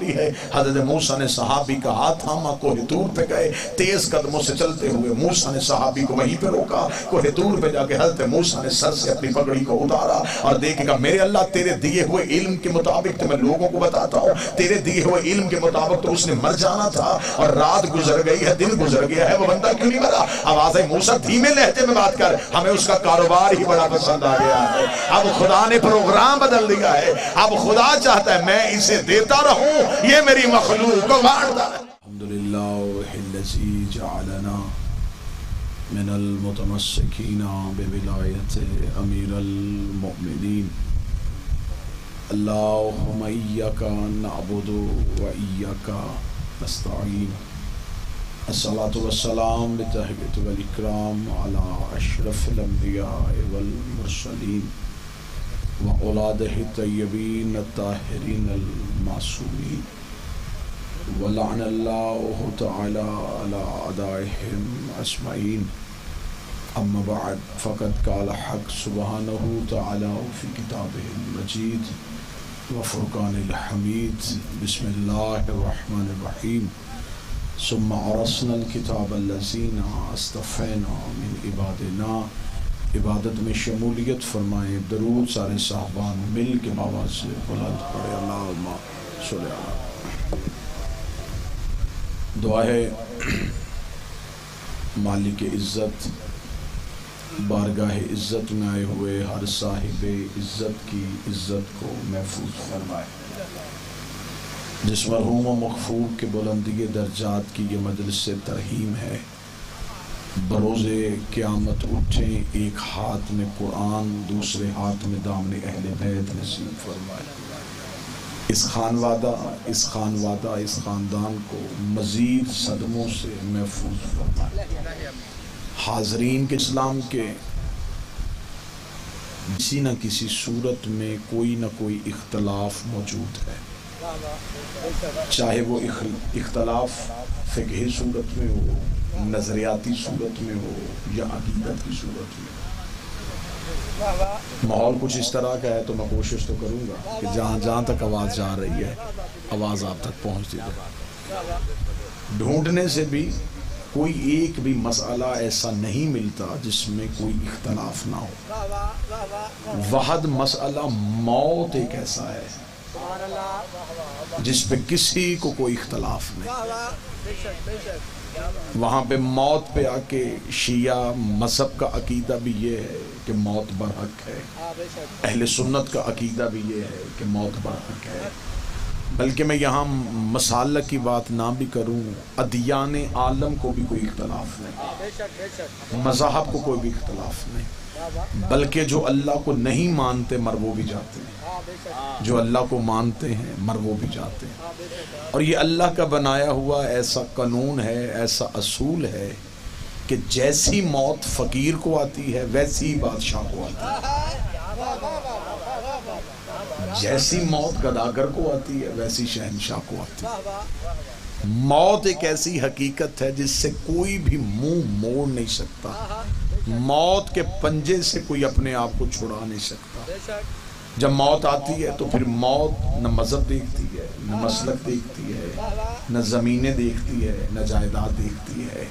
رہی ہے۔ حضرت موسیٰ نے صحابی کا ہاتھ تھاما، کوہ طور پہ گئے، تیز قدموں سے چلتے ہوئے موسیٰ نے صحابی کو وہیں پہ روکا۔ کوہ طور پہ جا کے حضرت موسیٰ نے سر سے اپنی پگڑی کو اتارا اور دیکھے گا میرے اللہ تیرے دیے ہوئے علم کے مطابق تو میں لوگوں کو بتاتا ہوں، تیرے دیے ہوئے علم کے مطابق تو اس نے مر جانا تھا، اور رات گزر گئی ہے، دن گزر گیا ہے، وہ بندہ کیوں نہیں مرا؟ آواز ہے موسیٰ دھیمے لہجے میں بات کر، ہمیں اس کا کاروبار ہی بڑا پسند آ گیا ہے۔ اب خدا نے پروگرام بدل دیا ہے، اب خدا چاہتا ہے میں اسے دیتا رہوں، یہ میری مخلوق کو بانٹتا ہے۔ الحمدللہ الذی جعلنا من المتمسکین بولایت امیر المؤمنین، اللہم ایاک نعبد و ایاک نستعین، الصلاة والسلام بتحیت والاکرام علی اشرف الانبیاء والمرسلین وأولادہ الطیبین الطاہرین المعصومین، ولعن اللہ تعالی علی اعدائہم اجمعین۔ اما بعد فقد قال حق سبحانہ تعالی فی کتابہ المجید وفرقان الحمید، بسم اللہ الرحمن الرحیم، ثم عرصنا الکتاب الذین اصطفینا من عبادنا۔ عبادت میں شمولیت فرمائیں، درود سارے صحابان مل کے آواز سے بلند پڑھے، اللہم صلی اللہ۔ دعا ہے مالک عزت بارگاہ عزت میں آئے ہوئے ہر صاحب عزت کی عزت کو محفوظ فرمائے۔ جس مرحوم و مغفور کے بلندی درجات کی یہ مجلس ترحیم ہے، بروز قیامت اٹھیں ایک ہاتھ میں قرآن دوسرے ہاتھ میں دامن اہل بیت نصیب فرمائے۔ اس خانوادہ اس خاندان کو مزید صدموں سے محفوظ فرمائے۔ حاضرین کے اسلام کے کسی نہ کسی صورت میں کوئی نہ کوئی اختلاف موجود ہے، چاہے وہ اختلاف فقہی صورت میں ہو، نظریاتی صورت میں ہو یا عقیدت کی صورت میں۔ ماحول کچھ اس طرح کا ہے تو میں کوشش تو کروں گا کہ جہاں تک آواز جا رہی ہے آواز آپ تک پہنچتی رہے۔ ڈھونڈنے سے بھی کوئی ایک بھی مسئلہ ایسا نہیں ملتا جس میں کوئی اختلاف نہ ہو۔ واحد مسئلہ موت ایک ایسا ہے جس پہ کسی کو کوئی اختلاف نہیں۔ وہاں پہ موت پہ آکے شیعہ مذہب کا عقیدہ بھی یہ ہے کہ موت برحق ہے، اہل سنت کا عقیدہ بھی یہ ہے کہ موت برحق ہے۔ بلکہ میں یہاں مسالہ کی بات نہ بھی کروں، ادیان عالم کو بھی کوئی اختلاف نہیں، مذاہب کو کوئی بھی اختلاف نہیں، بلکہ جو اللہ کو نہیں مانتے مر وہ بھی جاتے ہیں، جو اللہ کو مانتے ہیں مر وہ بھی جاتے ہیں۔ اور یہ اللہ کا بنایا ہوا ایسا قانون ہے، ایسا اصول ہے کہ جیسی موت فقیر کو آتی ہے ویسی بادشاہ کو آتی ہے، جیسی موت گداگر کو آتی ہے ویسی شہنشاہ کو آتی ہے۔ موت ایک ایسی حقیقت ہے جس سے کوئی بھی منہ موڑ نہیں سکتا، موت کے پنجے سے کوئی اپنے آپ کو چھڑا نہیں سکتا۔ جب موت آتی ہے تو پھر موت نہ مذہب دیکھتی ہے، نہ مسلک دیکھتی ہے، نہ زمینیں دیکھتی ہے، نہ جائیداد دیکھتی ہے۔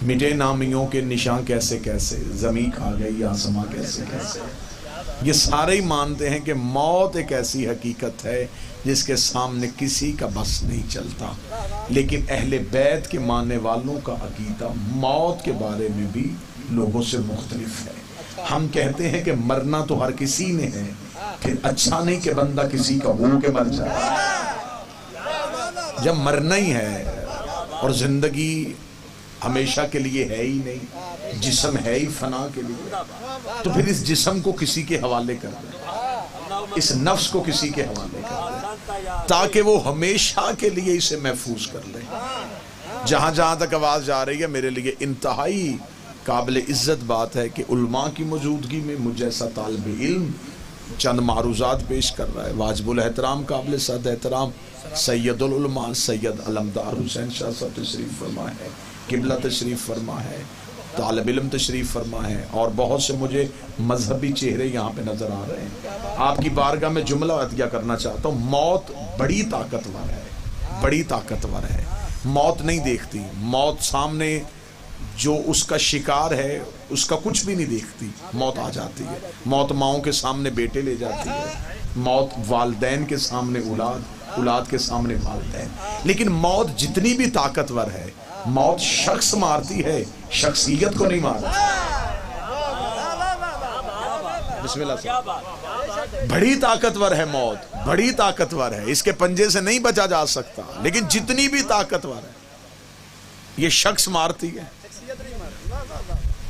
مٹے نامیوں کے نشان کیسے کیسے، زمین کھا گئی آسماں کیسے کیسے، یہ سارے ہی مانتے ہیں کہ موت ایک ایسی حقیقت ہے جس کے سامنے کسی کا بس نہیں چلتا۔ لیکن اہل بیت کے ماننے والوں کا عقیدہ موت کے بارے میں بھی لوگوں سے مختلف ہے۔ ہم کہتے ہیں کہ مرنا تو ہر کسی نے ہے، پھر اچھا نہیں کہ بندہ کسی کا ہو کے مر جائے۔ جب مرنا ہی ہے اور زندگی ہمیشہ کے لیے ہے ہی نہیں، جسم ہے ہی فنا کے لیے، تو پھر اس جسم کو کسی کے حوالے کر دیں، اس نفس کو کسی کے حوالے کر دیں تاکہ وہ ہمیشہ کے لیے اسے محفوظ کر لیں۔ جہاں تک آواز جا رہی ہے، میرے لیے انتہائی قابل عزت بات ہے کہ علماء کی موجودگی میں مجھ جیسا طالب علم چند معروضات پیش کر رہا ہے۔ واجب الاحترام قابل صد احترام سید العلماء سید علمدار حسین شاہ صاحب تشریف فرما ہے، قبلہ تشریف فرما ہے، طالب علم تشریف فرما ہے اور بہت سے مجھے مذہبی چہرے یہاں پہ نظر آ رہے ہیں. آپ کی بارگاہ میں جملہ عطیہ کرنا چاہتا ہوں. موت بڑی طاقتور ہے, بڑی طاقتور ہے. موت نہیں دیکھتی. موت سامنے جو اس کا شکار ہے اس کا کچھ بھی نہیں دیکھتی. موت آ جاتی ہے. موت ماؤں کے سامنے بیٹے لے جاتی ہے. موت والدین کے سامنے اولاد, اولاد کے سامنے والدین. لیکن موت جتنی بھی طاقتور ہے, موت شخص مارتی ہے, شخصیت کو نہیں مارتی. بسم اللہ صاحب. بڑی طاقتور ہے موت, بڑی طاقتور ہے. اس کے پنجے سے نہیں بچا جا سکتا. لیکن جتنی بھی طاقتور ہے یہ شخص مارتی ہے,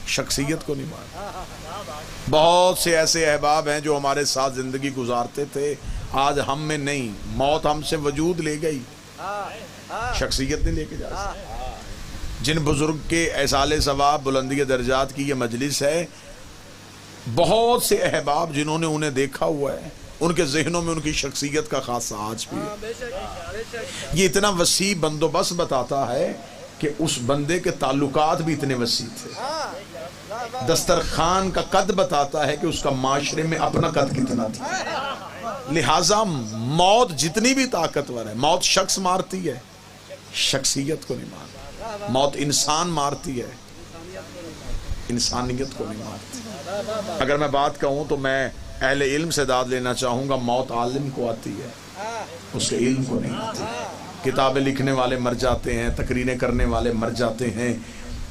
شخصیت کو نہیں مارتی. بہت سے ایسے احباب ہیں جو ہمارے ساتھ زندگی گزارتے تھے, آج ہم میں نہیں. موت ہم سے وجود لے گئی, شخصیت نہیں لے کے جا سکتی. جن بزرگ کے ایصال ثواب بلندی درجات کی یہ مجلس ہے, بہت سے احباب جنہوں نے انہیں دیکھا ہوا ہے, ان کے ذہنوں میں ان کی شخصیت کا خاصہ آج بھی ہے. یہ اتنا وسیع بندوبست بتاتا ہے کہ اس بندے کے تعلقات بھی اتنے وسیع تھے. دسترخوان کا قد بتاتا ہے کہ اس کا معاشرے میں اپنا قد کتنا تھا. لہٰذا موت جتنی بھی طاقتور ہے, موت شخص مارتی ہے, شخصیت کو نہیں مارتی. موت انسان مارتی ہے, انسانیت کو نہیں مارتی. اگر میں بات کہوں تو میں اہل علم سے داد لینا چاہوں گا. موت عالم کو آتی ہے, اس کے علم کو نہیں آتی. کتابیں لکھنے والے مر جاتے ہیں, تقریریں کرنے والے مر جاتے ہیں,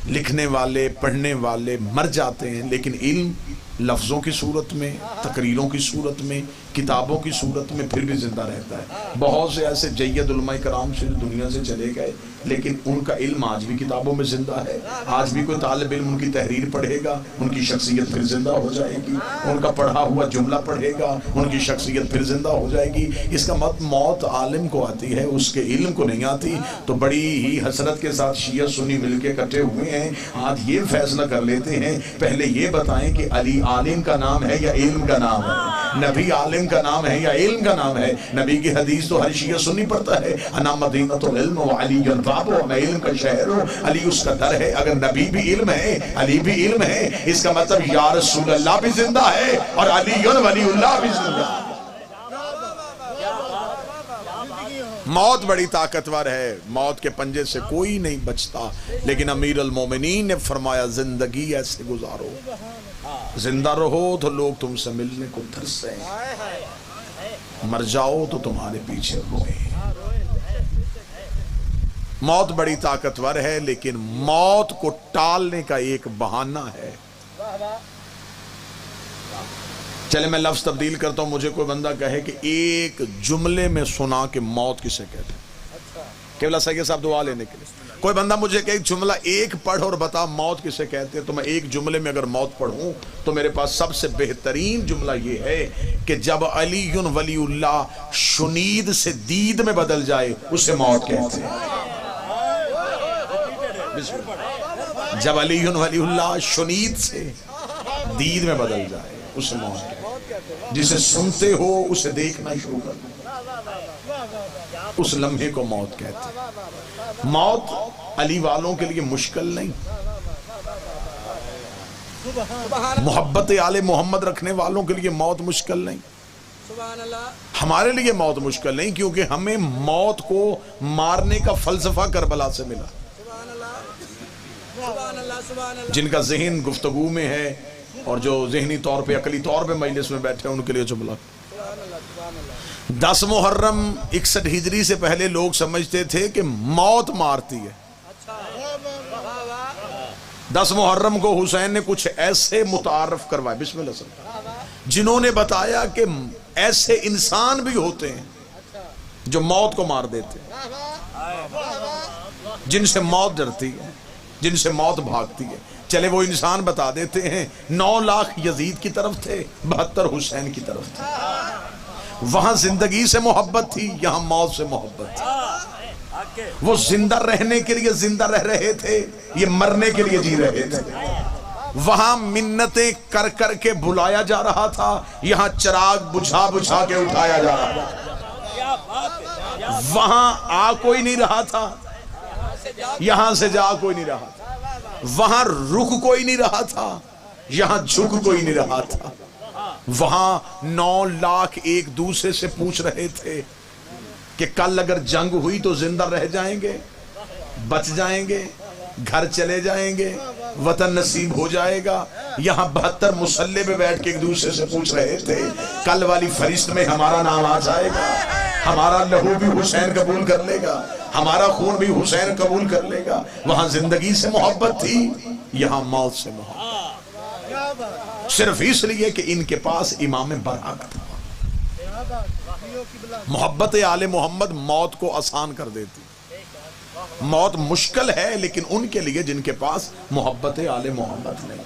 لکھنے والے پڑھنے والے مر جاتے ہیں, لیکن علم لفظوں کی صورت میں, تقریروں کی صورت میں, کتابوں کی صورت میں پھر بھی زندہ رہتا ہے. بہت سے ایسے جید علماء کرام سے دنیا سے چلے گئے, لیکن ان کا علم آج بھی کتابوں میں زندہ ہے. آج بھی کوئی طالب علم ان کی تحریر پڑھے گا, ان کی شخصیت پھر زندہ ہو جائے گی. ان کا پڑھا ہوا جملہ پڑھے گا, ان کی شخصیت پھر زندہ ہو جائے گی. اس کا مطلب موت عالم کو آتی ہے, اس کے علم کو نہیں آتی. تو بڑی ہی حسرت کے ساتھ شیعہ سنی مل کے اکٹھے ہوئے ہیں. آج یہ فیصلہ کر لیتے ہیں, پہلے یہ بتائیں کہ علی عالم کا نام ہے یا علم کا نام ہے, نبی عالم کا نام ہے یا علم کا نام ہے. نبی کی حدیث تو ہر شیعہ سنی پڑھتا ہے, انا مدینۃ العلم و علی الباب, میں علم کا شہر ہوں, علی اس کا در ہے. اگر نبی بھی علم ہے, علی بھی علم ہے, اس کا مطلب یا رسول اللہ بھی زندہ ہے اور علی ولی اللہ بھی زندہ ہے. موت بڑی طاقتور ہے, موت کے پنجے سے کوئی نہیں بچتا. لیکن امیر المومنین نے فرمایا زندگی ایسے گزارو, زندہ رہو تو لوگ تم سے ملنے کو ترسیں, مر جاؤ تو تمہارے پیچھے روئیں. موت بڑی طاقتور ہے, لیکن موت کو ٹالنے کا ایک بہانہ ہے. چلے میں لفظ تبدیل کرتا ہوں. مجھے کوئی بندہ کہے کہ ایک جملے میں سنا کہ موت کسے کہتے ہیں, قبلہ سید صاحب دعا لینے کے لیے. کوئی بندہ مجھے کہ جملہ ایک پڑھ اور بتا موت کسے کہتے ہیں, تو میں ایک جملے میں اگر موت پڑھوں تو میرے پاس سب سے بہترین جملہ یہ ہے کہ جب علی ولی اللہ شنید سے دید میں بدل جائے اسے موت کہتے ہیں. جب علی ولی اللہ شنید سے دید میں بدل جائے اسے موت کہتے ہیں. جسے سنتے ہو اسے دیکھنا شروع کر دو, اس لمحے کو موت کہتے ہیں. موت علی والوں کے لیے مشکل نہیں, محبت آل محمد رکھنے والوں کے لیے موت مشکل نہیں. ہمارے لیے موت مشکل نہیں, کیونکہ ہمیں موت کو مارنے کا فلسفہ کربلا سے ملا. جن کا ذہن گفتگو میں ہے اور جو ذہنی طور پہ عقلی طور پہ مجلس میں بیٹھے ان کے لیے جملہ. 10 محرم 61 ہجری سے پہلے لوگ سمجھتے تھے کہ موت مارتی ہے. 10 محرم کو حسین نے کچھ ایسے متعارف کروائے, بسم اللہ صلی, جنہوں نے بتایا کہ ایسے انسان بھی ہوتے ہیں جو موت کو مار دیتے ہیں, جن سے موت ڈرتی ہے, جن سے موت بھاگتی ہے. چلے وہ انسان بتا دیتے ہیں. 9 لاکھ یزید کی طرف تھے, 72 حسین کی طرف تھے. وہاں زندگی سے محبت تھی, یہاں موت سے محبت تھی. وہ زندہ رہنے کے لیے زندہ رہ رہے تھے, یہ مرنے کے لیے جی رہے تھے. وہاں منتیں کر کر کے بلایا جا رہا تھا, یہاں چراغ بجھا بجھا کے اٹھایا جا رہا تھا. وہاں آ کوئی نہیں رہا تھا, یہاں سے جا کوئی نہیں رہا تھا. وہاں رک کوئی نہیں رہا تھا، یہاں جھک کوئی نہیں رہا تھا. وہاں 9 لاکھ ایک دوسرے سے پوچھ رہے تھے کہ کل اگر جنگ ہوئی تو زندہ رہ جائیں گے، بچ جائیں گے، گھر چلے جائیں گے، وطن نصیب ہو جائے گا. یہاں 72 مصلے پہ بیٹھ کے ایک دوسرے سے پوچھ رہے تھے کل والی فہرست میں ہمارا نام آ جائے گا، ہمارا لہو بھی حسین قبول کر لے گا، ہمارا خون بھی حسین قبول کر لے گا. وہاں زندگی سے محبت تھی، یہاں موت سے محبت، صرف اس لیے کہ ان کے پاس امام برحق تھا. محبت آل محمد موت کو آسان کر دیتی. موت مشکل ہے لیکن ان کے لیے جن کے پاس محبت آل محمد نہیں.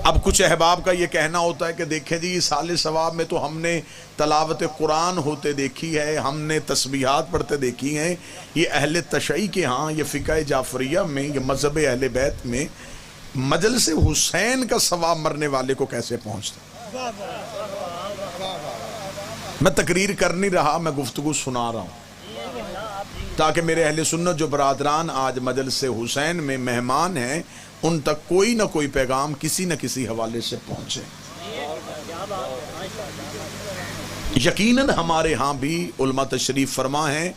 اب کچھ احباب کا یہ کہنا ہوتا ہے کہ دیکھیں جی سال ثواب میں تو ہم نے تلاوت قرآن ہوتے دیکھی ہے، ہم نے تسبیحات پڑھتے دیکھی ہیں، یہ اہل تشیع کے ہاں، یہ فقہ جعفریہ میں، یہ مذہب اہل بیت میں مجلس حسین کا ثواب مرنے والے کو کیسے پہنچتا؟ میں تقریر کر نہیں رہا، میں گفتگو سنا رہا ہوں تاکہ میرے اہل سنت جو برادران آج مجلس حسین میں مہمان ہیں ان تک کوئی نہ کوئی پیغام کسی نہ کسی حوالے سے پہنچے. یقیناً ہمارے ہاں بھی علماء تشریف فرما ہیں،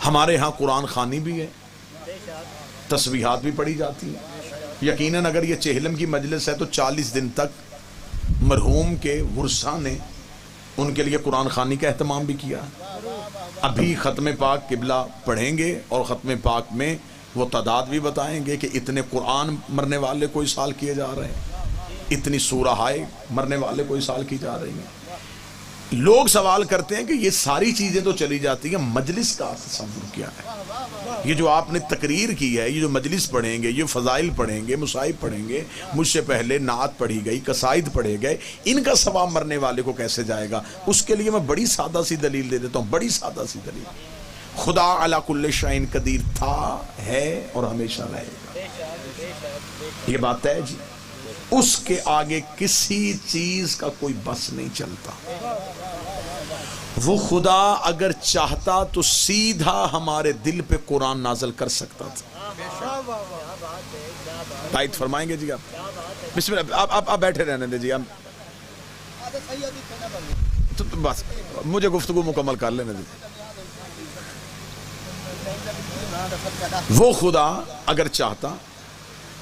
ہمارے ہاں قرآن خوانی بھی ہے، تسبیحات بھی پڑھی جاتی ہیں. یقیناً اگر یہ چہلم کی مجلس ہے تو 40 دن تک مرحوم کے ورثاء نے ان کے لیے قرآن خوانی کا اہتمام بھی کیا. ابھی ختم پاک قبلہ پڑھیں گے اور ختم پاک میں وہ تعداد بھی بتائیں گے کہ اتنے قرآن مرنے والے کوئی سال کیے جا رہے ہیں، اتنی سورہ ہائے مرنے والے کوئی سال کی جا رہی ہیں. لوگ سوال کرتے ہیں کہ یہ ساری چیزیں تو چلی جاتی ہیں، مجلس کا تصور کیا ہے؟ یہ جو آپ نے تقریر کی ہے، یہ جو مجلس پڑھیں گے، یہ فضائل پڑھیں گے، مصائب پڑھیں گے، مجھ سے پہلے نعت پڑھی گئی، قصائد پڑھے گئے، ان کا ثواب مرنے والے کو کیسے جائے گا؟ اس کے لیے میں بڑی سادہ سی دلیل دے دیتا ہوں، بڑی سادہ سی دلیل. خدا علی کل شیء قدیر تھا، ہے اور ہمیشہ رہے گا. یہ بات ہے جی، اس کے آگے کسی چیز کا کوئی بس نہیں چلتا. وہ خدا اگر چاہتا تو سیدھا ہمارے دل پہ قرآن نازل کر سکتا تھا. تائید فرمائیں گے جی آپ؟ بسم اللہ، آپ بیٹھے رہنے دیں جی. تو بس مجھے گفتگو مکمل کر لینے دیں. وہ خدا اگر چاہتا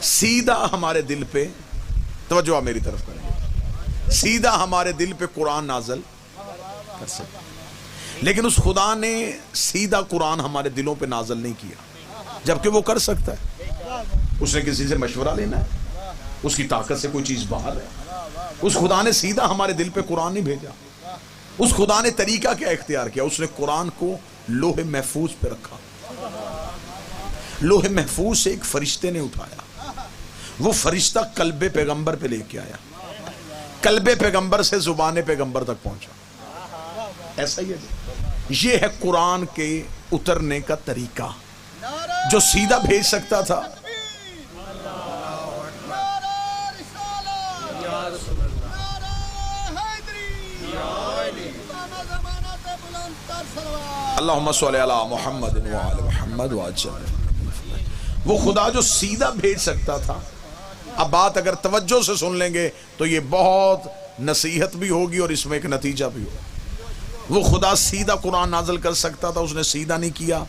سیدھا ہمارے دل پہ، توجہ آپ میری طرف کریں، سیدھا ہمارے دل پہ قرآن نازل کر سکتا، لیکن اس خدا نے سیدھا قرآن ہمارے دلوں پہ نازل نہیں کیا، جبکہ وہ کر سکتا ہے. اس نے کسی سے مشورہ لینا ہے؟ اس کی طاقت سے کوئی چیز باہر ہے؟ اس خدا نے سیدھا ہمارے دل پہ قرآن نہیں بھیجا. اس خدا نے طریقہ کیا اختیار کیا؟ اس نے قرآن کو لوح محفوظ پہ رکھا. لوح محفوظ سے ایک فرشتے نے اٹھایا، وہ فرشتہ قلب پیغمبر پہ لے کے آیا، قلب پیغمبر سے زبان پیغمبر تک پہنچا. ایسا ہی ہے، یہ ہے قرآن کے اترنے کا طریقہ. جو سیدھا بھیج سکتا تھا، اللہم صلی علی محمد وآل محمد وآجل، وہ خدا جو سیدھا بھیج سکتا تھا. اب بات اگر توجہ سے سن لیں گے تو یہ بہت نصیحت بھی ہوگی اور اس میں ایک نتیجہ بھی ہوگا. وہ خدا سیدھا قرآن نازل کر سکتا تھا، اس نے سیدھا نہیں کیا،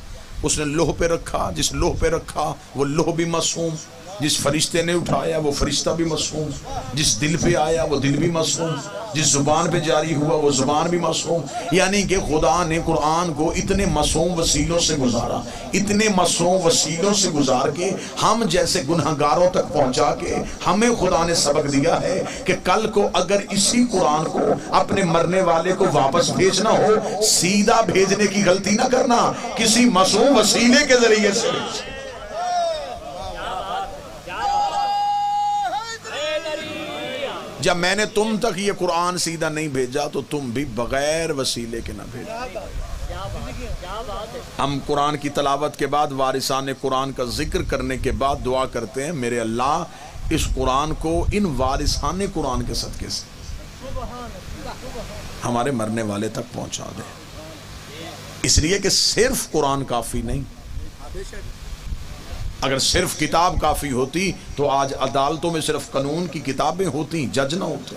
اس نے لوح پہ رکھا. جس لوح پہ رکھا وہ لوح بھی معصوم، جس فرشتے نے اٹھایا وہ فرشتہ بھی معصوم، جس دل پہ آیا وہ دل بھی معصوم، جس زبان پہ جاری ہوا وہ زبان بھی معصوم. یعنی کہ خدا نے قرآن کو اتنے معصوم وسیلوں سے گزارا، اتنے معصوم وسیلوں سے گزار کے ہم جیسے گنہگاروں تک پہنچا کے ہمیں خدا نے سبق دیا ہے کہ کل کو اگر اسی قرآن کو اپنے مرنے والے کو واپس بھیجنا ہو، سیدھا بھیجنے کی غلطی نہ کرنا، کسی معصوم وسیلے کے ذریعے سے. جب میں نے تم تک یہ قرآن سیدھا نہیں بھیجا تو تم بھی بغیر وسیلے کے نہ بھیجا. ہم قرآن کی تلاوت کے بعد وارثان قرآن کا ذکر کرنے کے بعد دعا کرتے ہیں، میرے اللہ اس قرآن کو ان وارثان قرآن کے صدقے سے ہمارے مرنے والے تک پہنچا دے. اس لیے کہ صرف قرآن کافی نہیں، اگر صرف کتاب کافی ہوتی تو آج عدالتوں میں صرف قانون کی کتابیں ہوتی، جج نہ ہوتے۔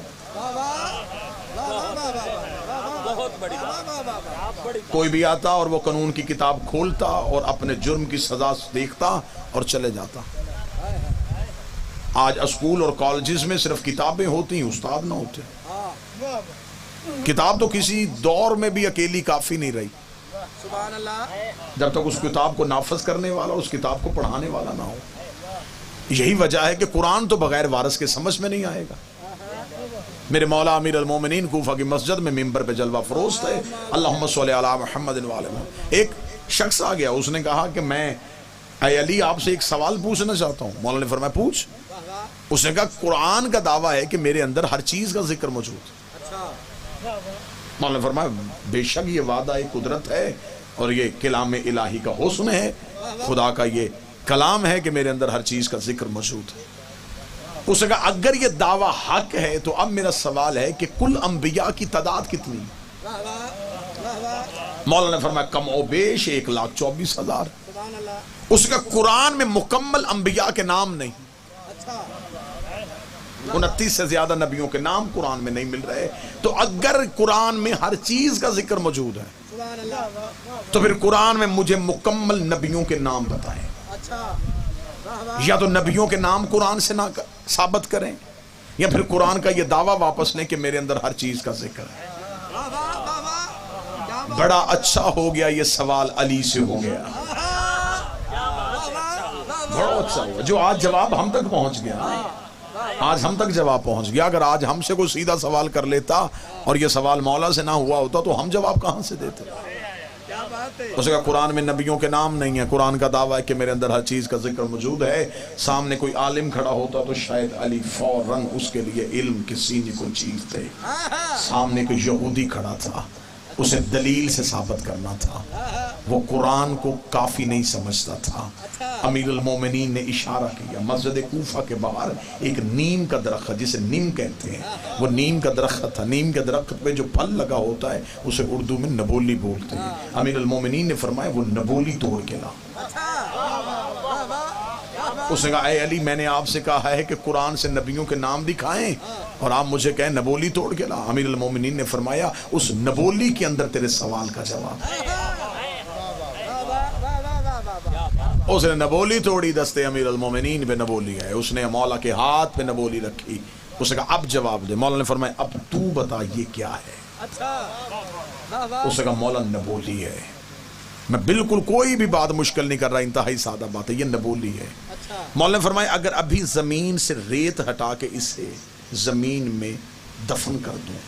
کوئی بھی آتا اور وہ قانون کی کتاب کھولتا اور اپنے جرم کی سزا دیکھتا اور چلے جاتا۔ آج اسکول اور کالجز میں صرف کتابیں ہوتی، استاد نہ ہوتے۔ کتاب تو کسی دور میں بھی اکیلی کافی نہیں رہی، جب تک اس کتاب کو نافذ کرنے والا، اس کتاب کو پڑھانے والا نہ ہو۔ یہی وجہ ہے کہ قرآن تو بغیر وارث کے سمجھ میں نہیں آئے گا۔ میرے مولا امیر المومنین کوفہ کی مسجد میں ممبر پہ جلوہ فروز تھے، اللہم صلی علی محمد وعلی محمد۔ ایک شخص آ گیا، اس نے کہا کہ میں اے علی آپ سے ایک سوال پوچھنا چاہتا ہوں۔ مولا نے فرمایا پوچھ۔ اس نے کہا قرآن کا دعویٰ ہے کہ میرے اندر ہر چیز کا ذکر موجود ہے۔ مولا نے فرمایا بے شک یہ وعدہ قدرت ہے اور یہ کلام الہی کا حسن ہے، خدا کا یہ کلام ہے کہ میرے اندر ہر چیز کا ذکر موجود ہے۔ اس نے کہا اگر یہ دعویٰ حق ہے تو اب میرا سوال ہے کہ کل انبیاء کی تعداد کتنی؟ مولا نے فرمایا کم و بیش 1,24,000۔ اس کا قرآن میں مکمل انبیاء کے نام نہیں، 29 سے زیادہ نبیوں کے نام قرآن میں نہیں مل رہے۔ تو اگر قرآن میں ہر چیز کا ذکر موجود ہے تو پھر قرآن میں مجھے مکمل نبیوں کے نام بتائیں، یا تو نبیوں کے نام قرآن سے نہ ثابت کریں، یا پھر قرآن کا یہ دعویٰ واپس لیں کہ میرے اندر ہر چیز کا ذکر ہے۔ بڑا اچھا ہو گیا یہ سوال علی سے ہو گیا، بڑا اچھا ہوا جو آج جواب ہم تک پہنچ گیا۔ آج ہم تک جواب پہنچ گیا۔ اگر آج ہم سے کوئی سیدھا سوال کر لیتا اور یہ سوال مولا سے نہ ہوا ہوتا تو ہم جواب کہاں سے دیتے؟ اس کا قرآن میں نبیوں کے نام نہیں ہے، قرآن کا دعویٰ ہے کہ میرے اندر ہر چیز کا ذکر موجود ہے۔ سامنے کوئی عالم کھڑا ہوتا تو شاید علی فوراً اس کے لیے علم کے سینے کو چیرتے۔ سامنے کوئی یہودی کھڑا تھا، اسے دلیل سے ثابت کرنا تھا، وہ قرآن کو کافی نہیں سمجھتا تھا۔ امیر المومنین نے اشارہ کیا، مسجد کوفہ کے باہر ایک نیم کا درخت جسے نیم کہتے ہیں، وہ نیم کا درخت تھا۔ نیم کے درخت پہ جو پھل لگا ہوتا ہے اسے اردو میں نبولی بولتے ہیں۔ امیر المومنین نے فرمایا وہ نبولی توڑ کے لا۔ اس نے کہا اے علی میں نے آپ سے کہا ہے کہ قرآن سے نبیوں کے نام دکھائیں اور آپ مجھے کہیں نبولی توڑ کے لا۔ امیر المومنین نے فرمایا اس نبولی کے اندر تیرے سوال کا جواب ہے۔ اس نے نبولی توڑی، دستے امیر المومنین پہ نبولی ہے، اس نے مولا کے ہاتھ پہ نبولی رکھی۔ اس نے کہا اب جواب دے۔ مولا نے فرمایا اب تو بتا یہ کیا ہے؟ اس نے کہا مولا نبولی ہے، میں بالکل کوئی بھی بات مشکل نہیں کر رہا، انتہائی سادہ بات ہے، یہ نبولی ہے۔ مولا نے فرمایا اگر ابھی زمین سے ریت ہٹا کے اسے زمین میں دفن کر دوں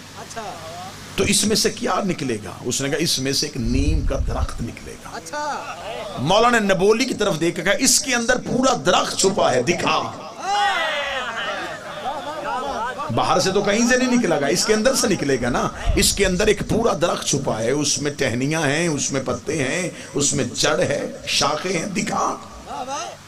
تو اس میں سے کیا نکلے گا؟ اس نے کہا اس میں سے ایک نیم کا درخت نکلے گا۔ مولا نے نبولی کی طرف دیکھا کہ اس کے اندر پورا درخت چھپا ہے، دکھا۔ باہر سے تو کہیں سے نہیں نکلا گا، اس کے اندر سے نکلے گا نا۔ اس کے اندر ایک پورا درخت چھپا ہے، اس میں ٹہنیاں ہیں، اس میں پتے ہیں، اس میں جڑ ہے، شاخیں ہیں، دکھا۔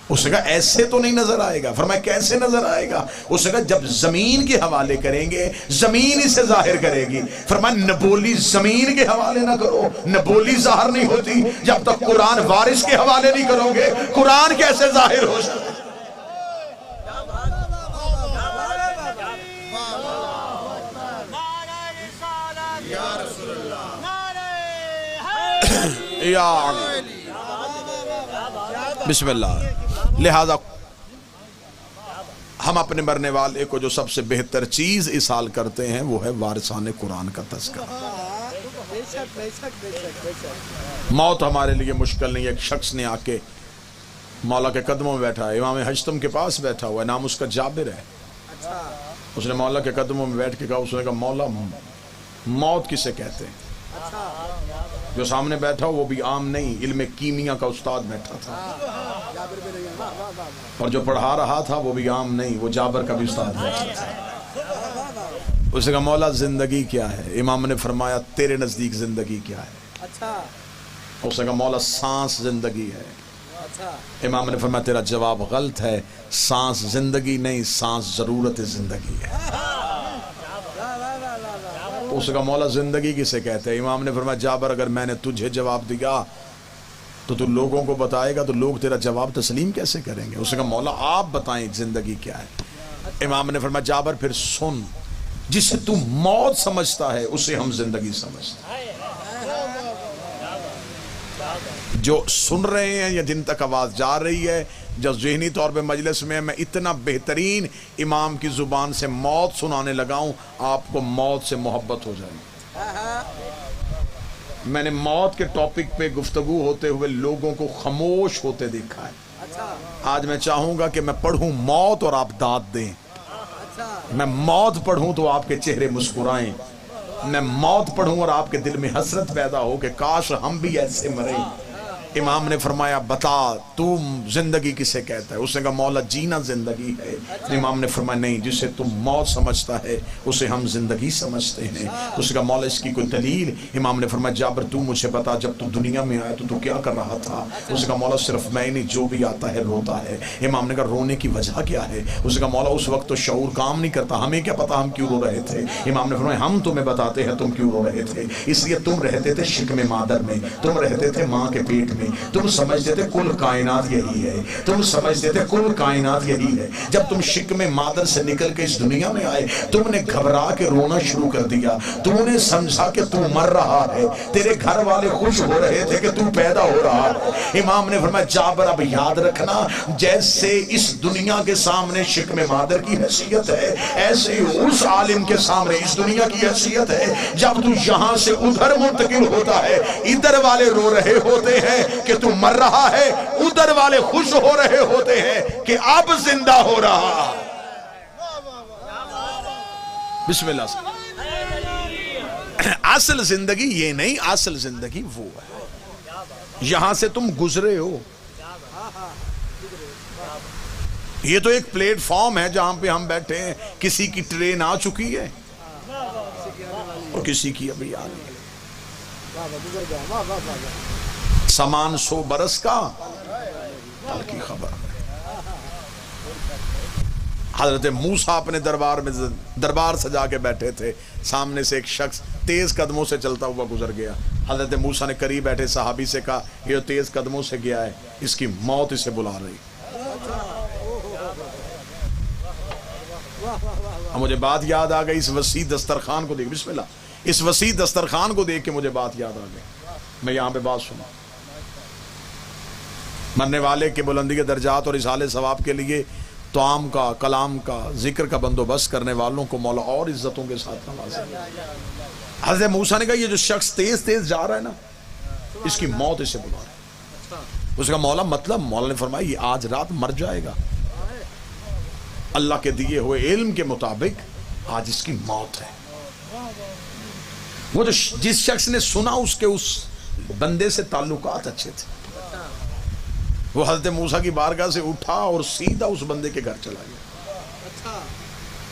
اس نے کہا ایسے تو نہیں نظر آئے گا۔ فرمایا کیسے نظر آئے گا؟ اس نے کہا جب زمین کے حوالے کریں گے زمین اسے ظاہر کرے گی۔ فرمایا نبولی زمین کے حوالے نہ کرو، نبولی ظاہر نہیں ہوتی جب تک قرآن وارث کے حوالے نہیں کرو گے، قرآن کیسے ظاہر ہو سکتا؟ بسم اللہ۔ لہذا ہم اپنے مرنے والے کو جو سب سے بہتر چیز اصال کرتے ہیں وہ ہے وارثان قرآن کا تذکرہ۔ موت ہمارے لیے مشکل نہیں ہے۔ ایک شخص نے آ کے مولا کے قدموں میں بیٹھا ہے، امام حجتم کے پاس بیٹھا ہوا ہے، نام اس کا جابر ہے۔ اس نے مولا کے قدموں میں بیٹھ کے کہا، اس نے کہا مولا موت کسے کہتے ہیں؟ جو سامنے بیٹھا وہ بھی عام نہیں، علم کیمیا کا استاد بیٹھا تھا، اور جو پڑھا رہا تھا وہ بھی عام نہیں، وہ جابر کا بھی استاد بیٹھا تھا۔ اس نے کہا مولا زندگی کیا ہے؟ امام نے فرمایا تیرے نزدیک زندگی کیا ہے؟ اس نے کہا مولا سانس زندگی ہے۔ امام نے فرمایا تیرا جواب غلط ہے، سانس زندگی نہیں، سانس ضرورت زندگی ہے۔ اس کا مولا زندگی کسے کہتے ہیں؟ امام نے فرمایا جابر اگر میں نے تجھے جواب دیا تو تو لوگوں کو بتائے گا تو لوگ تیرا جواب تسلیم کیسے کریں گے؟ اس نے کہا مولا آپ بتائیں زندگی کیا ہے؟ امام نے فرمایا جابر پھر سن، جسے تو موت سمجھتا ہے اسے ہم زندگی سمجھتے ہیں۔ جو سن رہے ہیں یا جن تک آواز جا رہی ہے، جو ذہنی طور پہ مجلس میں میں اتنا بہترین امام کی زبان سے موت سنانے لگا ہوں، آپ کو موت سے محبت ہو جائے گی۔ میں نے موت کے ٹاپک پہ گفتگو ہوتے ہوئے لوگوں کو خاموش ہوتے دیکھا ہے۔ آج میں چاہوں گا کہ میں پڑھوں موت اور آپ داد دیں، میں موت پڑھوں تو آپ کے چہرے مسکرائیں، میں موت پڑھوں اور آپ کے دل میں حسرت پیدا ہو کہ کاش ہم بھی ایسے مریں۔ امام نے فرمایا بتا تم زندگی کسے کہتا ہے؟ اس نے کہا مولا جینا زندگی ہے۔ امام نے فرمایا نہیں، جسے تم موت سمجھتا ہے اسے ہم زندگی سمجھتے ہیں۔ اس نے کہا مولا اس کی کوئی دلیل؟ امام نے فرمایا جابر تو مجھے بتا جب تو دنیا میں آیا تو کیا کر رہا تھا؟ اس نے کہا مولا صرف میں نہیں، جو بھی آتا ہے روتا ہے۔ امام نے کہا رونے کی وجہ کیا ہے؟ اس نے کہا مولا اس وقت تو شعور کام نہیں کرتا، ہمیں کیا پتا ہم کیوں رو رہے تھے؟ امام نے فرمایا ہم تمہیں بتاتے ہیں تم کیوں رو رہے تھے، اس لیے تم رہتے تھے شکم مادر میں، تم رہتے تھے ماں کے پیٹ میں، تم سمجھتے تھے کل کائنات یہی ہے، تم سمجھتے تھے کل کائنات یہی ہے۔ جب تم شکم مادر سے نکل کے اس دنیا میں آئے تم نے گھبرا کے رونا شروع کر دیا، تم نے سمجھا کہ تو مر رہا ہے، تیرے گھر والے خوش ہو رہے تھے کہ تو پیدا ہو رہا ہے۔ امام نے فرمایا جابر اب یاد رکھنا جیسے اس دنیا کے سامنے شکم مادر کی حیثیت ہے ایسے ہی اس عالم کے سامنے اس دنیا کی حیثیت ہے۔ جب تو یہاں سے ادھر منتقل ہوتا ہے ادھر والے رو رہے ہوتے ہیں کہ تو مر رہا ہے، ادھر والے خوش ہو رہے ہوتے ہیں کہ اب زندہ ہو رہا۔ بسم اللہ سے اصل زندگی یہ نہیں، اصل زندگی وہ ہے یہاں سے تم گزرے ہو۔ یہ تو ایک پلیٹ فارم ہے جہاں پہ ہم بیٹھے ہیں، کسی کی ٹرین آ چکی ہے اور کسی کی ابھی آ رہی ہے۔ سامان 100 برس کا کل کی خبر ہے۔ حضرت موسیٰ اپنے دربار سجا کے بیٹھے تھے، سامنے سے ایک شخص تیز قدموں سے چلتا ہوا گزر گیا۔ حضرت موسیٰ نے قریب بیٹھے صحابی سے کہا یہ تیز قدموں سے گیا ہے، اس کی موت اسے بلا رہی۔ مجھے بات یاد آ گئی اس وسیع دسترخوان کو دیکھ، بسم اللہ، اس وسیع دسترخوان کو دیکھ کے مجھے بات یاد آ گئی۔ میں یہاں پہ بات سنا، مرنے والے کے بلندی کے درجات اور اصالِ ثواب کے لیے طعام کا، کلام کا، ذکر کا بندوبست کرنے والوں کو مولا اور عزتوں کے ساتھ نوازے۔ حضرت موسیٰ نے کہا یہ جو شخص تیز تیز جا رہا ہے نا اس کی موت اسے بلا رہا ہے۔ اس کا مولا مطلب؟ مولا نے فرمایا یہ آج رات مر جائے گا، اللہ کے دیے ہوئے علم کے مطابق آج اس کی موت ہے۔ وہ جو جس شخص نے سنا اس کے اس بندے سے تعلقات اچھے تھے، وہ حضرت موسیٰ کی بارگاہ سے اٹھا اور سیدھا اس بندے کے گھر چلا گیا۔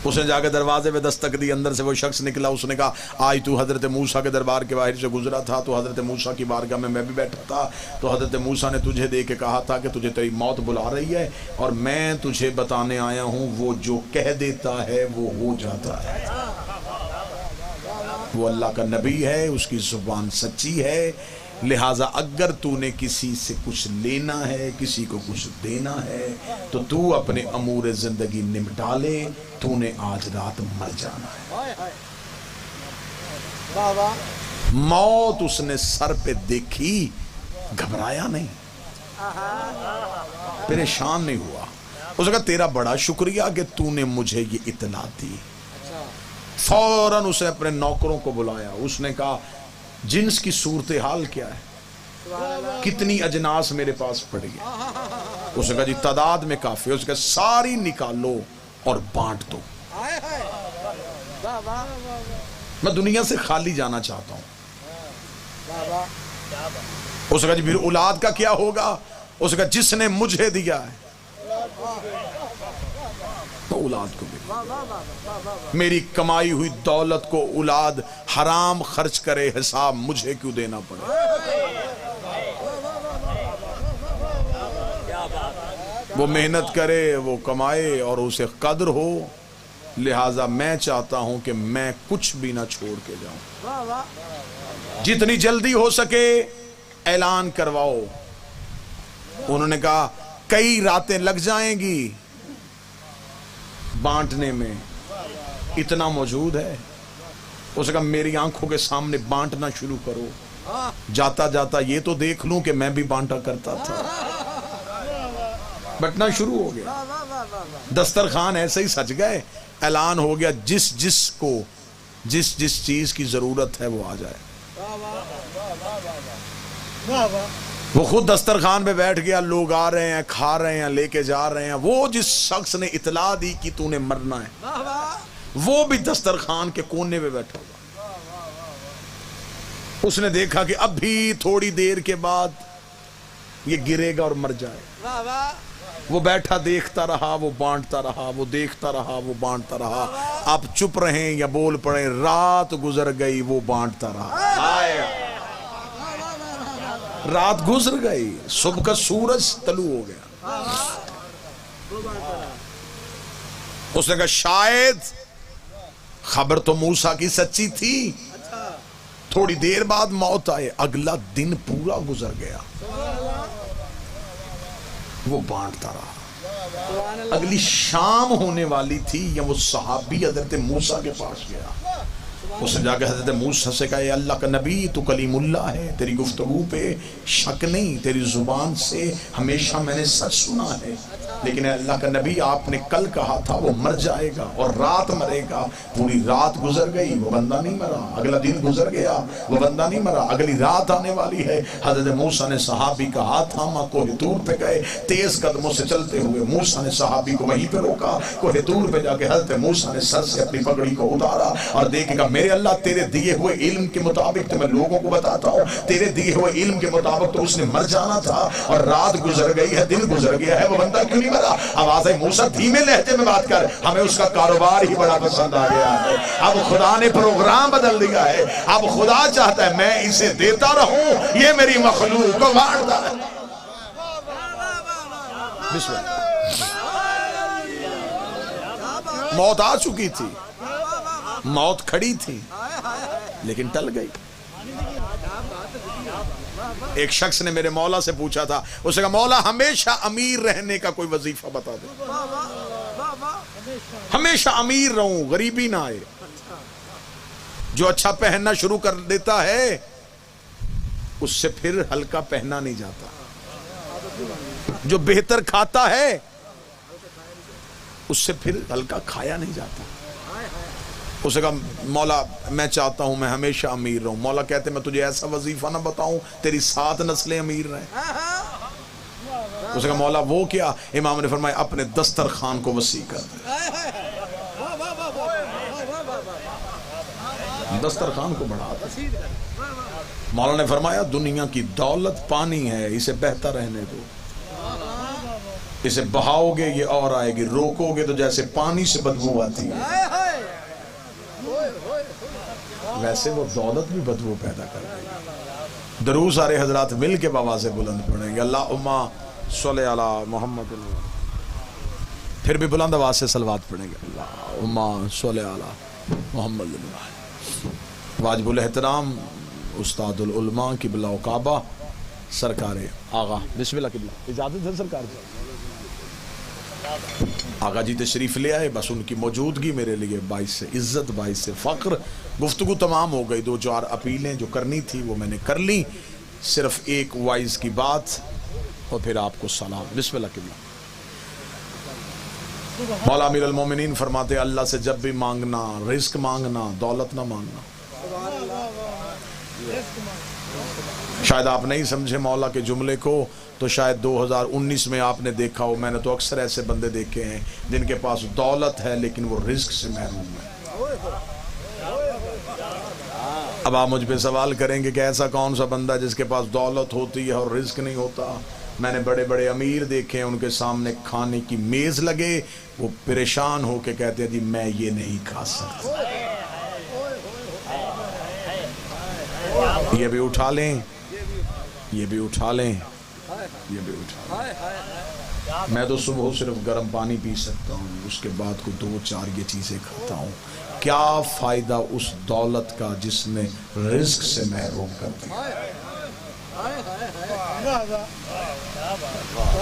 اس نے جا کے دروازے پہ دستک دی، اندر سے وہ شخص نکلا، اس نے کہا آج تو حضرت موسیٰ کے دربار کے باہر سے گزرا تھا تو حضرت موسیٰ کی بارگاہ میں بھی بیٹھا تھا، تو حضرت موسیٰ نے تجھے دیکھ کے کہا تھا کہ تجھے تیری موت بلا رہی ہے اور میں تجھے بتانے آیا ہوں وہ جو کہہ دیتا ہے وہ ہو جاتا ہے۔ وہ اللہ کا نبی ہے، اس کی زبان سچی ہے، لہٰذا اگر تو نے کسی سے کچھ لینا ہے، کسی کو کچھ دینا ہے تو تو اپنے امور زندگی نمٹا لے، تو نے آج رات مر جانا ہے۔ موت اس نے سر پہ دیکھی، گھبرایا نہیں، پریشان نہیں ہوا۔ اس نے کہا تیرا بڑا شکریہ کہ تو نے مجھے یہ اطلاع دی۔ فوراً اس نے اپنے نوکروں کو بلایا، اس نے کہا جنس کی صورتحال کیا ہے، کتنی اجناس میرے پاس پڑی ہے؟ اس نے کہا جی تعداد میں کافی ہے۔ اس نے کہا ساری نکالو اور بانٹ دو، میں دنیا سے خالی جانا چاہتا ہوں۔ اس نے کہا جی پھر اولاد کا کیا ہوگا؟ اس نے کہا جس نے مجھے دیا ہے تو اولاد کو بھی، میری کمائی ہوئی دولت کو اولاد حرام خرچ کرے، حساب مجھے کیوں دینا پڑے؟ وہ محنت کرے، وہ کمائے اور اسے قدر ہو، لہٰذا میں چاہتا ہوں کہ میں کچھ بھی نہ چھوڑ کے جاؤں۔ جتنی جلدی ہو سکے اعلان کرواؤ انہوں نے کہا کئی راتیں لگ جائیں گی بانٹنے میں، اتنا موجود ہے۔ اس نے کہا میری آنکھوں کے سامنے بانٹنا شروع کرو، جاتا جاتا یہ تو دیکھ لوں کہ میں بھی بانٹا کرتا تھا۔ بٹنا شروع ہو گیا، دسترخوان ایسے ہی سج گئے، اعلان ہو گیا جس جس کو جس چیز کی ضرورت ہے وہ آ جائے۔ وہ خود دسترخوان پہ بیٹھ گیا، لوگ آ رہے ہیں، کھا رہے ہیں، لے کے جا رہے ہیں۔ وہ جس شخص نے اطلاع دی کہ تو نے مرنا ہے، وہ بھی دسترخوان کے کونے پہ بیٹھا ہوا۔ اس نے دیکھا کہ اب بھی تھوڑی دیر کے بعد یہ گرے گا اور مر جائے۔ وہ بیٹھا دیکھتا رہا، وہ بانٹتا رہا، وہ دیکھتا رہا، وہ بانٹتا رہا۔ آپ چپ رہیں یا بول پڑیں، رات گزر گئی، وہ بانٹتا رہا۔ رات گزر گئی، صبح کا سورج طلوع ہو گیا۔ اس نے کہا شاید خبر تو موسیٰ کی سچی تھی، تھوڑی دیر بعد موت آئے۔ اگلا دن پورا گزر گیا، وہ بانٹتا رہا۔ اگلی شام ہونے والی تھی، یا وہ صحابی حضرت موسیٰ کے پاس گیا۔ اس نے جا کے حضرت موسیٰ سے کہا اے اللہ کا نبی، تو کلیم اللہ ہے، تیری گفتگو پہ شک نہیں، تیری زبان سے ہمیشہ میں نے سچ سنا ہے، لیکن اے اللہ کا نبی آپ نے کل کہا تھا وہ مر جائے گا اور رات مرے گا۔ پوری رات گزر گئی، وہ بندہ نہیں مرا۔ اگلا دن گزر گیا، وہ بندہ نہیں مرا۔ اگلی رات آنے والی ہے۔ حضرت موسیٰ نے صحابی کا ہاتھ تھاما، کوہ طور پہ گئے، تیز قدموں سے چلتے ہوئے موسیٰ نے صحابی کو وہیں پہ روکا۔ کوہ طور پہ جا کے حضرت موسیٰ نے سر سے اپنی پگڑی کو اتارا اور دیکھے گا میرے اللہ تیرے دیے ہوئے علم کے مطابق تو میں لوگوں کو بتاتا ہوں، تیرے دیے ہوئے علم کے مطابق تو اس نے مر جانا تھا، اور رات گزر گئی ہے، دن گزر گیا ہے، وہ بندہ کیوں نہیں مرا؟ آواز ہے موسیٰ دھیمے لہجے میں بات کر، ہمیں اس کا کاروبار ہی بڑا پسند آ گیا ہے۔ اب خدا نے پروگرام بدل دیا ہے، اب خدا چاہتا ہے میں اسے دیتا رہوں، یہ میری مخلوق کو بانٹتا ہے۔ بسم اللہ۔ موت آ چکی تھی، موت کھڑی تھی، لیکن ٹل گئی۔ ایک شخص نے میرے مولا سے پوچھا تھا، اس نے کہا مولا ہمیشہ امیر رہنے کا کوئی وظیفہ بتا دو، ہمیشہ امیر رہوں، غریبی نہ آئے۔ جو اچھا پہننا شروع کر دیتا ہے اس سے پھر ہلکا پہنا نہیں جاتا، جو بہتر کھاتا ہے اس سے پھر ہلکا کھایا نہیں جاتا۔ اس نے کہا مولا میں چاہتا ہوں میں ہمیشہ امیر رہوں۔ مولا کہتے میں تجھے ایسا وظیفہ نہ بتاؤں تیری 7 نسلیں امیر رہیں؟ اس نے کہا مولا وہ کیا؟ امام نے فرمایا اپنے دسترخوان کو وسیع کر دے، دسترخوان کو بڑھا دے۔ مولا نے فرمایا دنیا کی دولت پانی ہے، اسے بہتا رہنے دو، اسے بہاؤ گے یہ اور آئے گی، روکو گے تو جیسے پانی سے بدبو آتی ہے ویسے وہ دولت بھی بدبو پیدا کر گئی۔ درود سارے حضرات مل کے آواز سے بلند پڑھیں گے، اللہم صلی علی محمد، پھر بھی بلند آواز سے صلوات پڑھیں گے، اللہم صلی علی محمد۔ واجب الاحترام استاد العلماء قبلہ و کعبہ سرکار آغا، بسم اللہ قبلہ، اجازت ہے سرکار جی؟ آقا جی تشریف لے آئے، بس ان کی موجودگی میرے لیے باعث سے عزت، باعث سے فخر۔ گفتگو تمام ہو گئی، 2-4 اپیلیں جو کرنی تھی وہ میں نے کر لی، صرف ایک وائز کی بات اور پھر آپ کو سلام۔ بسم اللہ قبلہ۔ مولا امیر المومنین فرماتے اللہ سے جب بھی مانگنا، رزق مانگنا، دولت نہ مانگنا۔ شاید آپ نہیں سمجھے مولا کے جملے کو، تو شاید 2019 میں آپ نے دیکھا ہو، میں نے تو اکثر ایسے بندے دیکھے ہیں جن کے پاس دولت ہے لیکن وہ رزق سے محروم ہے۔ اب آپ مجھ پہ سوال کریں گے کہ ایسا کون سا بندہ جس کے پاس دولت ہوتی ہے اور رزق نہیں ہوتا؟ میں نے بڑے بڑے امیر دیکھے ہیں، ان کے سامنے کھانے کی میز لگے وہ پریشان ہو کے کہتے ہیں جی میں یہ نہیں کھا سکتا، یہ بھی اٹھا لیں، یہ بھی اٹھا لیں، یہ بھی اٹھا لیں۔ میں تو صبح صرف گرم پانی پی سکتا ہوں، اس کے بعد کو 2-4 یہ چیزیں کھاتا ہوں۔ کیا فائدہ اس دولت کا جس نے رزق سے محروم کر دیا؟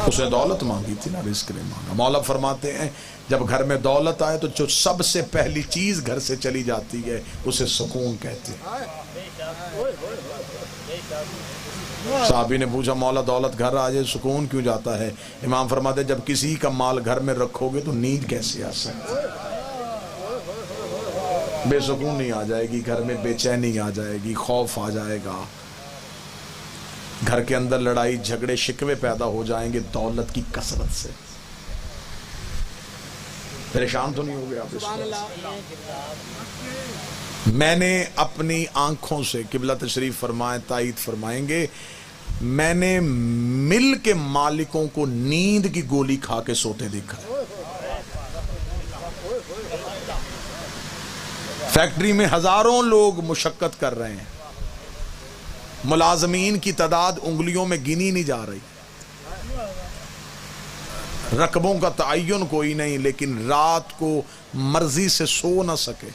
اس نے دولت مانگی تھی نا، رزق نہیں مانگا۔ مولا فرماتے ہیں جب گھر میں دولت آئے تو جو سب سے پہلی چیز گھر سے چلی جاتی ہے اسے سکون کہتے ہیں۔ صحابی نے پوچھا مولا دولت گھر آ جائے سکون کیوں جاتا ہے؟ امام فرماتے ہیں جب کسی کا مال گھر میں رکھو گے تو نیند کیسے آ سکتی؟ بے سکونی آ جائے گی گھر میں، بے چینی آ جائے گی، خوف آ جائے گا، گھر کے اندر لڑائی جھگڑے شکوے پیدا ہو جائیں گے دولت کی کثرت سے۔ پریشان تو نہیں ہو گیا آپ اس وقت؟ میں نے اپنی آنکھوں سے، قبلہ تشریف فرمائیں تائید فرمائیں گے، میں نے مل کے مالکوں کو نیند کی گولی کھا کے سوتے دیکھا۔ فیکٹری میں ہزاروں لوگ مشقت کر رہے ہیں، ملازمین کی تعداد انگلیوں میں گنی نہیں جا رہی، رقبوں کا تعین کوئی نہیں، لیکن رات کو مرضی سے سو نہ سکے،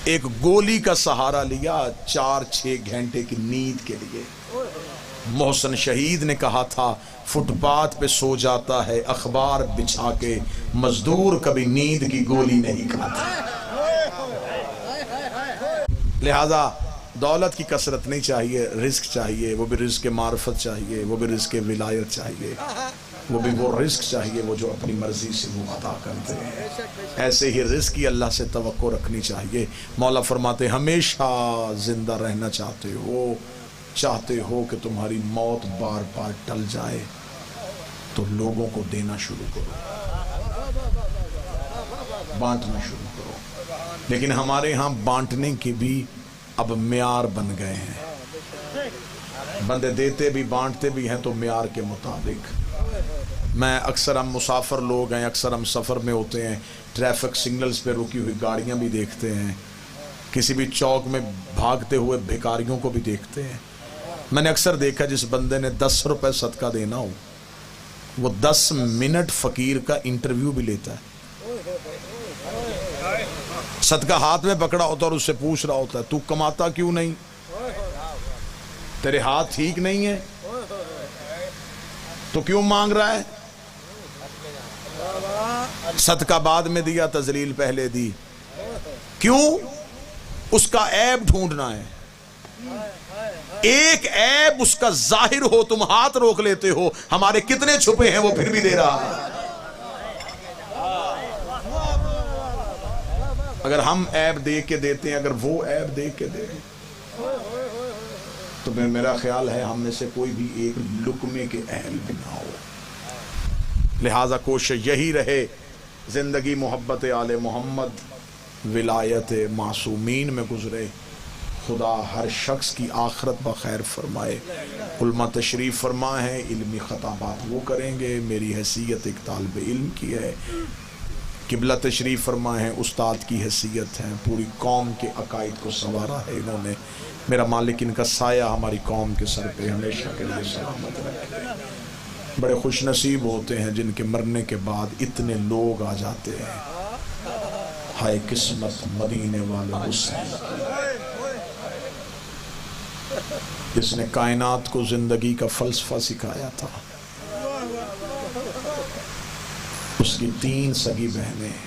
ایک گولی کا سہارا لیا 4-6 گھنٹے کی نیند کے لیے۔ محسن شہید نے کہا تھا فٹ پاتھ پہ سو جاتا ہے اخبار بچھا کے، مزدور کبھی نیند کی گولی نہیں کھاتا۔ لہذا دولت کی کثرت نہیں چاہیے، رزق چاہیے، وہ بھی رزق معرفت چاہیے، وہ بھی رزق ولایت چاہیے، وہ بھی وہ رزق چاہیے وہ جو اپنی مرضی سے وہ عطا کرتے ہیں۔ ایسے ہی رزق کی اللہ سے توقع رکھنی چاہیے۔ مولا فرماتے ہمیشہ زندہ رہنا چاہتے ہو کہ تمہاری موت بار بار ٹل جائے تو لوگوں کو دینا شروع کرو، بانٹنا شروع کرو۔ لیکن ہمارے ہاں بانٹنے کے بھی اب معیار بن گئے ہیں، بندے دیتے بھی بانٹتے بھی ہیں تو معیار کے مطابق۔ میں اکثر ہم مسافر لوگ ہیں، اکثر ہم سفر میں ہوتے ہیں، ٹریفک سگنلز پہ رکی ہوئی گاڑیاں بھی دیکھتے ہیں، کسی بھی چوک میں بھاگتے ہوئے بھیکاریوں کو بھی دیکھتے ہیں۔ میں نے اکثر دیکھا جس بندے نے 10 روپے صدقہ دینا ہو وہ 10 منٹ فقیر کا انٹرویو بھی لیتا ہے۔ صدقہ ہاتھ میں پکڑا ہوتا اور اس سے پوچھ رہا ہوتا ہے تو کماتا کیوں نہیں؟ تیرے ہاتھ ٹھیک نہیں ہے تو کیوں مانگ رہا ہے؟ صدقہ بعد میں دیا، تذلیل پہلے دی، کیوں؟ اس کا عیب ڈھونڈنا ہے۔ ایک عیب اس کا ظاہر ہو تم ہاتھ روک لیتے ہو، ہمارے کتنے چھپے ہیں وہ پھر بھی دے رہا ہے۔ اگر ہم عیب دیکھ کے دیتے ہیں، اگر وہ عیب دیکھ کے دے تو میرا خیال ہے ہم میں سے کوئی بھی ایک لقمے کے اہل بھی نہ ہو۔ لہٰذا کوشش یہی رہے زندگی محبت آل محمد، ولایت معصومین میں گزرے، خدا ہر شخص کی آخرت بخیر فرمائے۔ علماء تشریف فرما ہے، علمی خطابات وہ کریں گے، میری حیثیت ایک طالب علم کی ہے، قبلہ تشریف فرما ہے، استاد کی حیثیت ہے، پوری قوم کے عقائد کو سنوارا ہے انہوں نے، میرا مالک ان کا سایہ ہماری قوم کے سر پہ ہمیشہ کے لیے سلامت رکھے۔ بڑے خوش نصیب ہوتے ہیں جن کے مرنے کے بعد اتنے لوگ آ جاتے ہیں، ہائے قسمت مدینے والے حسین جس نے کائنات کو زندگی کا فلسفہ سکھایا تھا۔ اس کی 3 سگی بہنیں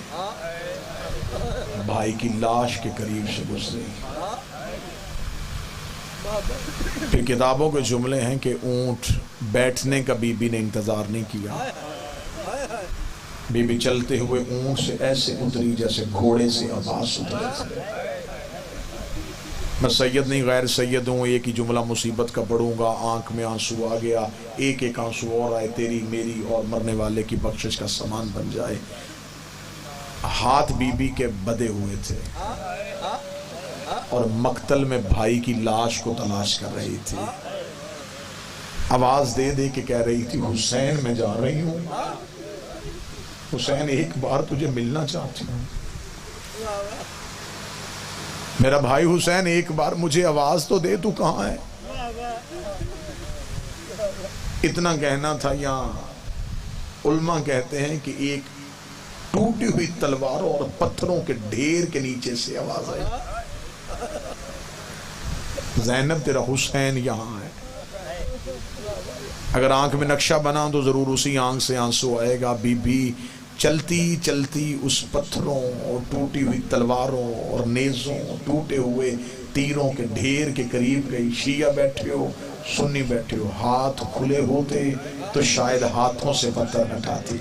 بھائی کی لاش کے قریب سے گزری۔ پھر کتابوں کے جملے ہیں کہ اونٹ بیٹھنے کا بی بی نے انتظار نہیں کیا، بی بی چلتے ہوئے اونٹ سے ایسے اتری جیسے گھوڑے سے عباس اترے تھے۔ میں سید نہیں غیر سید ہوں، ایک ہی جملہ مصیبت کا پڑھوں گا، آنکھ میں آنسو آ گیا، ایک ایک آنسو اور آئے، تیری میری اور مرنے والے کی بخشش کا سامان بن جائے۔ ہاتھ بی بی کے بدے ہوئے تھے اور مقتل میں بھائی کی لاش کو تلاش کر رہی تھی، آواز دے دے کے کہہ رہی تھی حسین میں جا رہی ہوں، حسین ایک بار تجھے ملنا چاہتی ہوں، میرا بھائی حسین ایک بار مجھے آواز تو دے، تو کہاں ہے؟ اتنا کہنا تھا۔ یہاں علماء کہتے ہیں کہ ایک ٹوٹی ہوئی تلواروں اور پتھروں کے ڈھیر کے نیچے سے آواز آئی، زینب تیرا حسین یہاں ہے۔ اگر آنکھ میں نقشہ بنا تو ضرور اسی آنکھ سے آنسو آئے گا. بی بی چلتی چلتی اس پتھروں اور ٹوٹی ہوئی تلواروں اور نیزوں ٹوٹے ہوئے تیروں کے ڈھیر کے قریب گئی. شیعہ بیٹھے ہو سنی بیٹھے ہو, ہاتھ کھلے ہوتے تو شاید ہاتھوں سے پتھر ہٹاتی.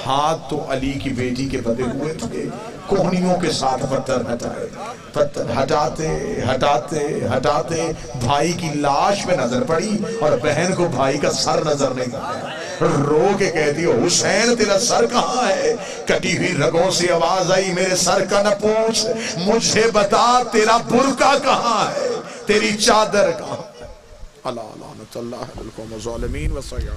ہاتھ تو علی کی بیٹی کے بدے ہوئے تھے, کوہنیوں کے ساتھ پتھر ہٹائے. پتھر ہٹاتے ہٹاتے ہٹاتے بھائی کی لاش پہ نظر پڑی اور بہن کو بھائی کا سر نظر نہیں آیا. رو کے کہتی ہو حسین تیرا سر کہاں ہے؟ کٹی ہوئی رگوں سے آواز آئی میرے سر کا نہ پوچھ, مجھے بتا تیرا برقع کہاں ہے, تیری چادر کہاں ہے؟ اللہ لعنت اللہ علی القوم الظالمین و سیئ